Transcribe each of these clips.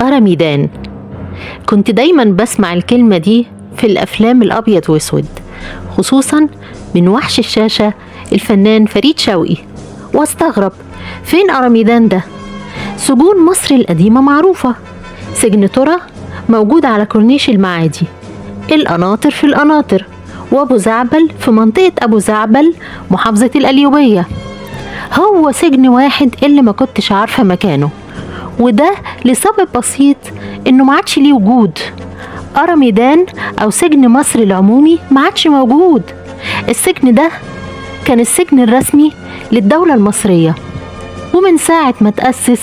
أراميدان. كنت دايما بسمع الكلمة دي في الأفلام الأبيض وأسود، خصوصا من وحش الشاشة الفنان فريد شوقي، واستغرب فين أراميدان ده؟ سجون مصر القديمة معروفة، سجن ترى موجود على كورنيش المعادي، القناطر في القناطر، وأبو زعبل في منطقة أبو زعبل محافظة القليوبية. هو سجن واحد اللي ما كنتش عارفة مكانه، وده لسبب بسيط إنه ما عادش ليه وجود. أراميدان أو سجن مصر العمومي ما عادش موجود. السجن ده كان السجن الرسمي للدولة المصرية، ومن ساعة ما تأسس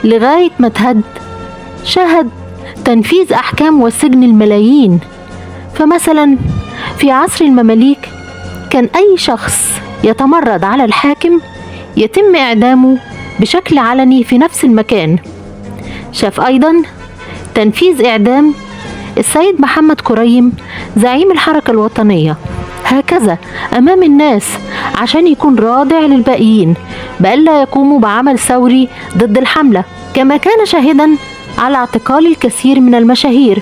لغاية ما تهد شهد تنفيذ أحكام وسجن الملايين. فمثلا في عصر المماليك كان أي شخص يتمرد على الحاكم يتم إعدامه بشكل علني في نفس المكان. شاف أيضا تنفيذ إعدام السيد محمد كريم زعيم الحركة الوطنية هكذا أمام الناس، عشان يكون رادع للباقيين بألا يقوموا بعمل ثوري ضد الحملة. كما كان شاهدا على اعتقال الكثير من المشاهير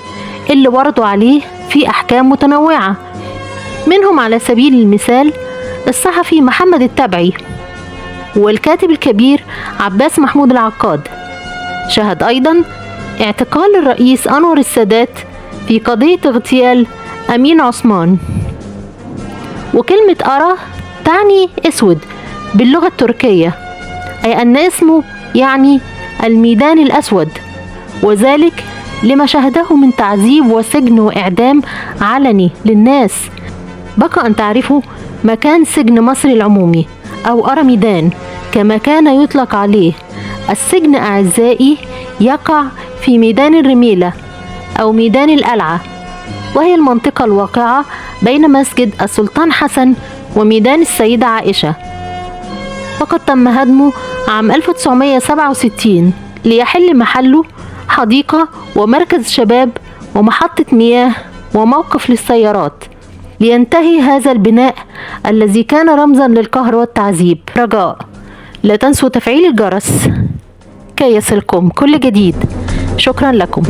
اللي وردوا عليه في أحكام متنوعة، منهم على سبيل المثال الصحفي محمد التبعي والكاتب الكبير عباس محمود العقاد. شهد أيضا اعتقال الرئيس أنور السادات في قضية اغتيال أمين عثمان. وكلمة أرا تعني أسود باللغة التركية، أي أن اسمه يعني الميدان الأسود، وذلك لما شهده من تعذيب وسجن وإعدام علني للناس. بقى أن تعرفوا مكان سجن مصر العمومي أو أراميدان كما كان يطلق عليه. السجن أعزائي يقع في ميدان الرميلة أو ميدان القلعة، وهي المنطقة الواقعة بين مسجد السلطان حسن وميدان السيدة عائشة. وقد تم هدمه عام 1967 ليحل محله حديقة ومركز شباب ومحطة مياه وموقف للسيارات، لينتهي هذا البناء الذي كان رمزا للقهر والتعذيب. رجاء لا تنسوا تفعيل الجرس كي يصلكم كل جديد. شكرا لكم.